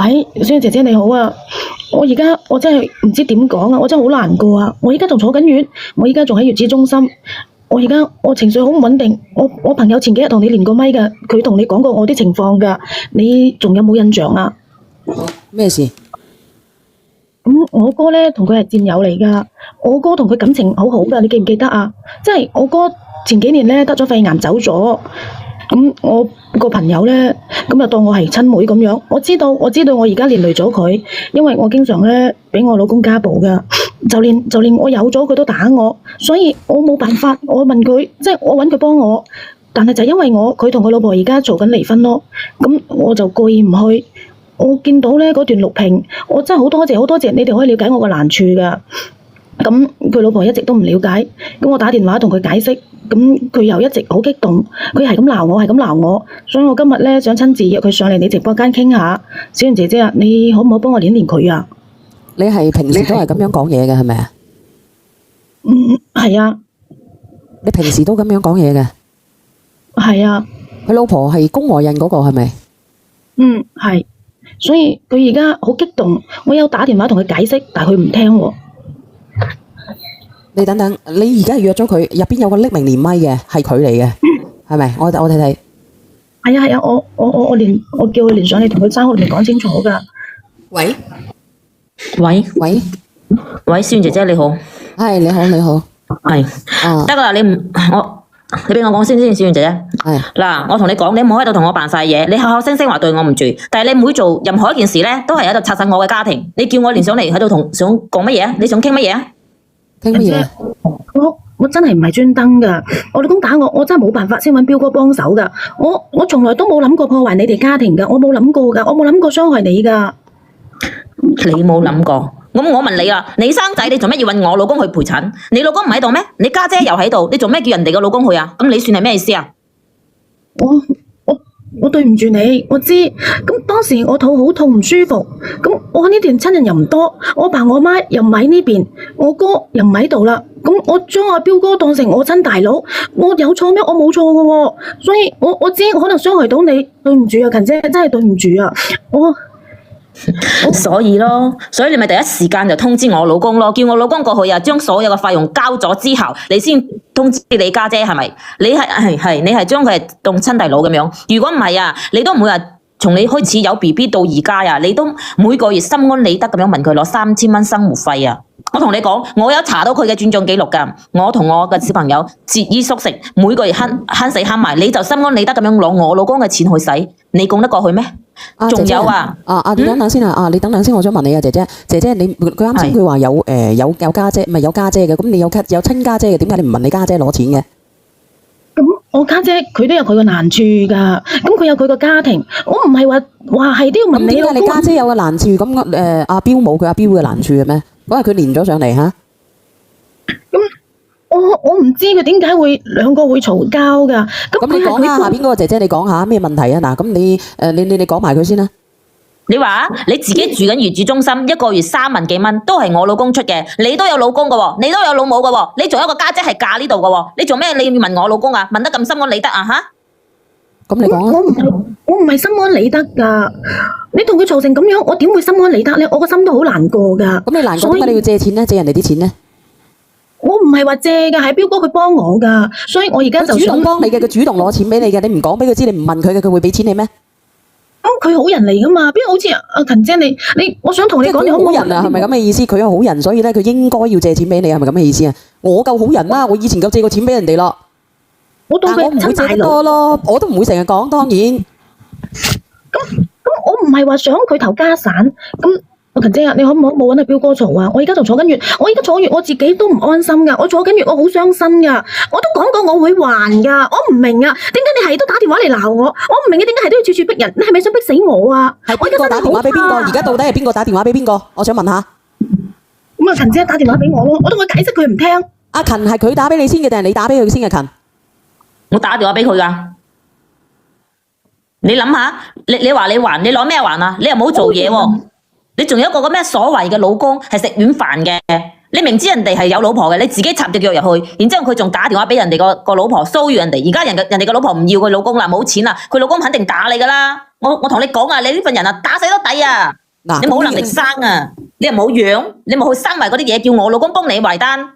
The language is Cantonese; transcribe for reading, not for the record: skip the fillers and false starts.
小燕姐姐你好啊，我真係唔知點講啊，我真係好難過啊！我而家仲坐緊月，我而家仲喺月子中心，我情緒好唔穩定。我朋友前幾日同你連過咪㗎，佢同你講過我啲情況㗎，你仲有冇印象啊？咩事？我哥咧同佢係戰友嚟㗎，我哥同佢感情好好㗎，你記唔記得啊？即係我哥前幾年咧得咗肺癌走咗。我個朋友咧，就當我係親妹咁樣。我知道我而家連累咗佢，因為我經常咧俾我老公家暴噶，就連我有咗佢都打我，所以我冇辦法。我問佢，即係我揾佢幫我，但係就因為佢同佢老婆而家做緊離婚咯，咁我就過意唔去。我見到咧嗰段錄屏，我真係好多謝你哋可以了解我個難處噶。咁佢老婆一直都唔了解，咁我打電話同佢解釋，咁佢又一直好激動，佢係咁鬧我，所以我今日咧想親自約佢上嚟你直播間傾下。小燕姐姐啊，你可唔可以幫我連佢啊？你係平時都係咁樣講嘢嘅係咪啊？係啊。你平時都咁樣講嘢嘅？係啊。佢老婆係宮外孕嗰個係咪？係。所以佢而家好激動，我有打電話同佢解釋，但係佢唔聽喎。你等等，你而家約咗佢，入邊有個匿名連麥嘅，係佢嚟嘅，係咪？我睇睇。係啊，我叫佢連上嚟同佢生活裏面講清楚噶。喂，小燕姐姐你好。係你好。係。得噶啦，你俾我講先，小燕姐姐。係。嗱，我同你講，你唔好喺度同我扮晒嘢，你口口聲聲話對我唔住，但係你唔會做任何一件事咧，都係喺度拆散我嘅家庭。你叫我連上嚟喺度想講乜嘢啊？你想傾乜嘢啊？傾乜嘢？我真係唔係專登噶，我老公打我真係冇辦法先揾彪哥幫手噶。我從來都冇諗過破壞你哋家庭噶，我冇諗過噶，我冇諗過傷害你噶。你冇諗過？咁我問你啊，你生仔你做咩要揾我老公去陪診？你老公唔喺度咩？你家姐又喺度，你做咩叫人哋個老公去啊？咁你算係咩意思啊？我對唔住你，我知。咁當時我肚好痛唔舒服，咁我呢段親人又唔多，我爸我媽又唔喺呢邊，我哥又唔喺度啦。咁我將阿彪哥當成我親大佬，我有錯咩？我冇錯噶喎，所以我知我可能傷害到你，對唔住啊，勤姐，真係對唔住啊，所以你咪第一時間就通知我老公咯，叫我老公過去啊，將所有嘅費用交咗之後，你先通知你家姐係咪？你係將佢係當親弟佬咁樣。如果唔係啊，你都唔會話從你開始有 BB 到而家啊，你都每個月心安理得咁樣問佢攞3000蚊生活費啊。我同你講，我有查到佢嘅轉賬記錄㗎。我同我嘅小朋友節衣縮食，每個月慳死慳埋，你就心安理得咁樣攞我老公嘅錢去使，你講得過去咩？仲有啊！你等等先啊！你等等先，我想問你啊，姐姐，佢啱先佢話有家姐，唔係有家姐嘅，咁你有親家姐嘅，點解你唔問你家姐攞錢嘅？咁我家姐佢都有佢個難處㗎，咁佢有佢個家庭，我唔係話係都要問你。點解你家姐有個難處，咁阿彪冇佢阿彪嘅難處嘅咩？嗰日佢連咗上嚟嚇。我唔知佢點解兩個會嘈交㗎。咁你講下下邊嗰個姐姐，你講下咩問題啊？嗱，咁你講埋佢先啦。你話你自己住緊月子中心，一個月3萬幾蚊，都係我老公出嘅。你都有老公㗎喎，你都有老母㗎喎，你仲有一個家姐係嫁呢度㗎喎，你做咩你要問我老公啊？問得咁心安理得啊嚇？咁你講啊！我唔係心安理得㗎，你同佢嘈成咁樣，我點會心安理得咧？我個心都好難過㗎。咁你難過點解你要借錢咧？借人哋啲錢咧？我唔係話借㗎，係彪哥佢幫我㗎，所以我而家就想。佢主動幫你嘅，佢主動攞錢俾你嘅，你唔講俾佢知，你唔問佢嘅，佢會俾錢你咩？佢好人嚟㗎嘛，邊好似阿勤姐你，我想同你講，你好唔好人啊？係咪咁嘅意思？佢係好人，所以咧佢應該要借錢俾你，係咪咁嘅意思啊？我夠好人啦，我以前夠借過錢俾人哋咯。但我唔會借得多咯，我都唔會成日講，當然。咁我唔係話想佢頭家散，咁阿勤姐啊，你可唔可以冇揾阿彪哥嘈啊？我而家仲坐緊月，我自己都唔安心㗎，我坐緊月，我好傷心㗎，我都講過我會還㗎，我唔明啊，點解你係都打電話嚟鬧我？我唔明啊，點解係都要處處逼人？你係咪想逼死我啊？係邊個打電話俾邊個？而家到底係邊個打電話俾邊個？我想問下。咁阿勤姐打電話俾我咯，我同佢解釋佢唔聽。阿勤係佢打俾你先嘅定係你打俾佢先嘅？勤？我打電話俾佢㗎。你諗下，你話你還，你攞咩還啊？你又冇做嘢喎，你仲有一個咩所謂嘅老公係食軟飯嘅，你明知人哋係有老婆嘅，你自己插隻腳入去，然之後佢仲打電話俾人哋個老婆騷擾人哋，而家人哋個老婆唔要佢老公啦，冇錢啦，佢老公肯定打你㗎啦。我同你講啊，你呢份人啊打死都抵啊！嗱，你冇能力生啊，你又冇養，你冇去生埋嗰啲嘢，叫我老公幫你埋單。